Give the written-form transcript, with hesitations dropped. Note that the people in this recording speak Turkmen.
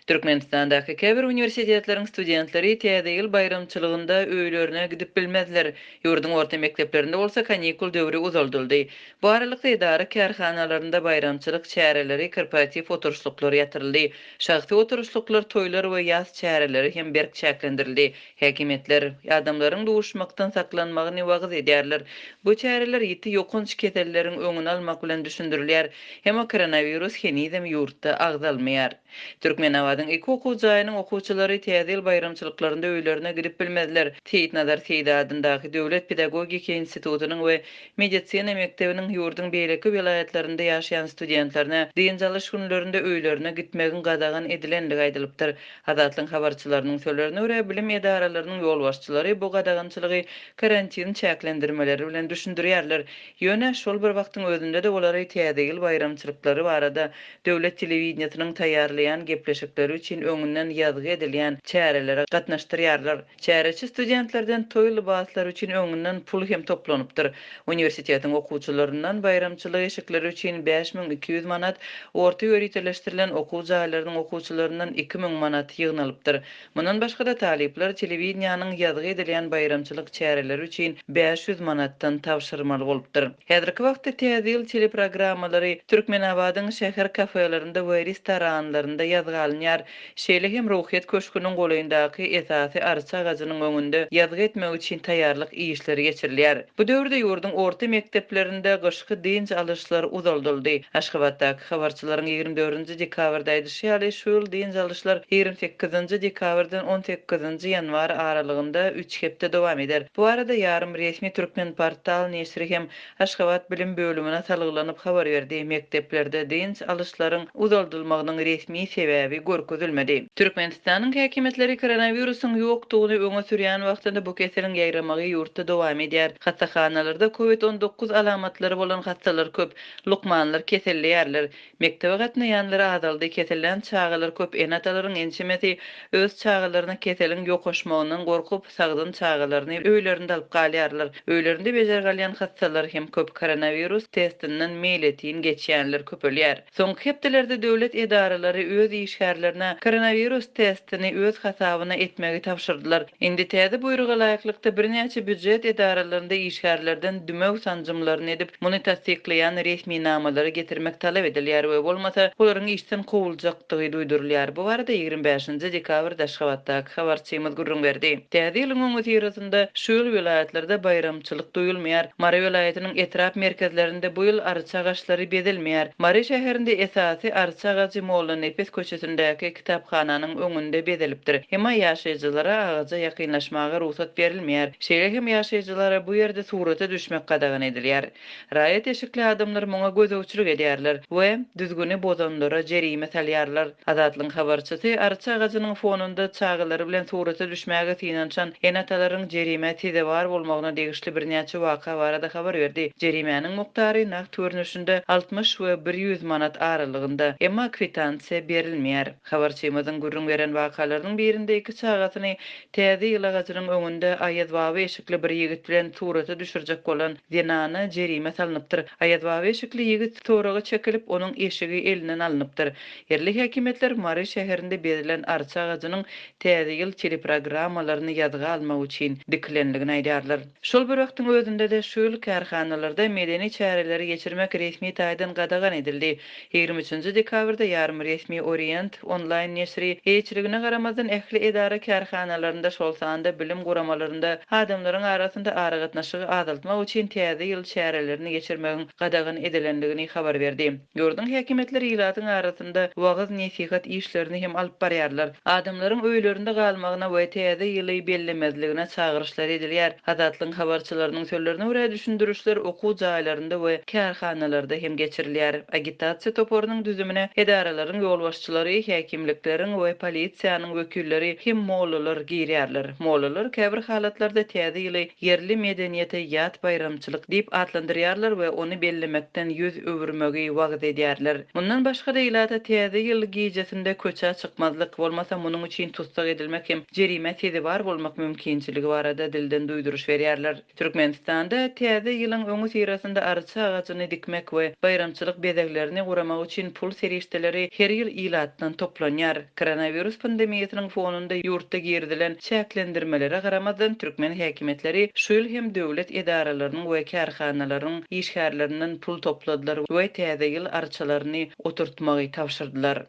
Türkmenistandaky käbir universitetleriň studentleri täze ýyl bayramçylygynda öýlerine gidip bilmezler. Ýurdun orta mekdeplerinde bolsa kanikul döwri uzaldyldy. Bu aralykda idara kärhanalarynda bayramçylyk çäreleri, korporativ oturuşluklar ýatyryldy. Şahsy oturuşluklar, toýlar we ýaz çäreleri hem berk çäklendirildi. Häkimetler adamlaryň duşmakdan saklanmagyny wagt edýärler. Bu çäreler ýiti ýokunç keselleriň öňüni almak bilen düşündirilýär. Hem koronavirus henizem ýurtda agzalmaýar. Türkmenabadyň iki okuw jaýynyň okuwçylary täze ýyl bayramçylyklarynda öýlerine gidip bilmezler. Seyit Nazar Seydi adyndaky Döwlet Pedagogika institutynyň we medisina mektebiniň ýurdun beýleki vilayatlarynda ýaşaýan studentlerine diň jalyş günlerinde öýlerine gitmegin gadagan edilenligi aýdylypdyr. Azatlyň habarçylarynyň sözlerine görä bilim edaralarynyň ýolbaşçylary bu gadagançylygy karantin çäklendirmeleri bilen düşündirýärler. Ýöne şol bir wagtyň özünde de olary täze ýyl bayramçylyklary barada döwlet telewizionynyň taýýarlaýan gepleşikleri üçin öňünden ýazgy edilýän çärelere gatnaşdyrýarlar. Çäreçi studentlerden toý libaslar üçin öňünden pul hem toplanypdyr. Universitetiň okuwçylaryndan bayramçylyk eşikleri üçin 5200 manat, orta ýöreteleşdirilen okuw jaýlarynyň okuwçylaryndan 2000 manat ýygnalypdyr. Mundan başga da talipler telewizionyanyň ýazgy edilýän bayramçylyk çäreleri üçin 500 manatdan tapşyrmaly bolupdyr. Häzirki wagtda täze ýyl teleprogrammalary Türkmenabadyň şäher kafelerinde we restoranlarynda ýazgy alınýar. Şeýle hem ruhyet köşküniň golaýyndaky esasy arça gazynyň öňünde ýazgy etmek üçin taýýarlyk işleri geçirilýär. Bu döwürde ýurdun orta mekdeplerinde gyşky dinç alyşlar uzaldyldy. Aşgabatdaky habarçylaryň 24-nji dekabrda aýdyşy şu ýyl dinç alyşlar 28-nji dekabrdan 18-nji ýanwar aralygynda 3 hepde dowam eder. Bu arada ýarym resmi türkmen portal neşri hem Aşgabat bilim bölümine salyglanyp habar berdi. Mekdeplerde dinç alyşlaryň uzaldylmagynyň resmi sebäbi görkezilmedi. Türkmenistanyň häkimetleri koronawirusyň ýokdugyny öňe sürýän wagtynda bu keseliň ýaýramagy ýurtda dowam edýär. Hastaxanalarda COVID-19 alamatlary bolan hastalar köp, lukmanlar keselliýärler. Mektebe gatnaýanlar azaldy, keselen çağalar köp. Enatalaryň ençemeti öz çağalaryna keseliň ýokaşmagyndan gorkup sagdyn çağalaryny öýlerinde alyp galýarlar. Öýlerinde bejer galýan hastalar hem köp koronavirus testinden meýletin geçýänler köpelýär. Soňky hepdelerde döwlet edaralary öz işgärlerine koronavirus testini öz hasabyna etmegi tapşyrdylar. Indi täze buyruga laýyklykda birnäçe büdjet edaralarynda işgärlerden dümek sanjymlaryny edip, muny tasdiklaýan resmi namalary getirmek talap edilýär we bolmasa olaryň işden kowuljakdygy duýdurulýar. Bu barada 25-nji dekabrda Aşgabatdaky habarçymyz gurrun berdi. Täze ýylyň öňü ýerinde şu ýyl vilayatlarda bayramçylyk duýulmaýar. Mary vilayatynyň etrap merkezlerinde bu ýyl arça gaçlary bezilmeýär. Mary şäherinde esasy arça gaçy Molla Nepes köçesindäki kitaphananyň öňünde bezilipdir. Hema ýaşaýjylara agaja ýakynlaşmaga ruhsat berilmeýär. Şeýle hem ýaşaýjylara bu ýerde surata düşmek gadagan edilýär. Raýat eşikli adamlar muňa gözegçilik edýärler we düzgüni bozanlara jerime salýarlar. Azatlyň habarçysy arça gaçynyň fonunda çağılary bilen surata düşmäge synançan enatalaryň jerime tize bar bolmagyna degişli birnäçe waka barada habar berdi. Jerimeniň muktary naq törnüşinde 60 we 100 manat aralygynda. Emma kwitansiýa berilmeýär. Habarçymyzyň gurrun beren wakalarynyň birinde iki çağatyny täze ýyla gaçynyň öňünde aýazbaby eşikli bir ýigit bilen surata düşürjek bolan zenany jerime salnypdyr. Aýazbaby eşikli ýigit toraga çekilip onuň eşigi elinden alnypdyr. Yerli häkimetler Mary şäherinde berilen arça gaçynyň täze ýyl teleprogrammalaryny ýazga almak üçin diklenligini aýdýarlar. Şol bir wagtyň özünde de şu ýyl kärhanalarda medeni çäreleri geçirmek resmi taýdan gadagan edildi. 23-nji dekabrda ýarym resmi Orient online neşri eýçiligine garamazdan ähli edara kärhanalarynda şol sanda bilim guramalarynda adamlaryň arasynda aragatnaşygy azaltmak üçin täze ýyl çärelerini geçirmegiň gadagan edilendigini habar berdi. Ýurdun häkimetleri ýylatyň arasynda wagt nesihat işlerini hem alyp barýarlar. Adamlaryň öýlerinde galmagyna we täze ýyly bellemezligine çagyryşlar edilýär. Azatlyň habarçylarynyň sözlerine görä düşündürüşler okuw jaýlarynda we kärhanalarda hem geçirilýär. Agitasiýa toporunyň düzümine edaralaryň ýolbaşçylary, häkimlikleriň we polisiýanyň wekilleri hem mollalar girýärler. Mollalar käbir halatlarda täze ýyly yerli medeniýete ýat bayramçylyk diýip atlandyrýarlar we ony bellemekden ýüz öwürmegi wagt edýärler. Mundan başga da ýylata täze ýyl gijesinde köçä çykmazlyk bolmasa munyň üçin tutsak edilmek hem jerime sezi bar bolmak mümkinçiligi barada dilden duýduruş berýärler. Türkmenistanda täze ýylyň öňü sirasynda arça agaçyny dikmek we bayramçylyk bezeglerini guramak üçin pul serişdeleri her ýyl ýylatdan toplanýar. Koronavirus pandemiýasynyň fonunda ýurtda girdilen çäklendirmelere garamadan türkmen häkimetleri şu ýyl hem döwlet edaralarynyň we kärhanalaryň işgärlerinden pul topladylar we täze ýyl arçalaryny oturtmagy tapşyrdylar.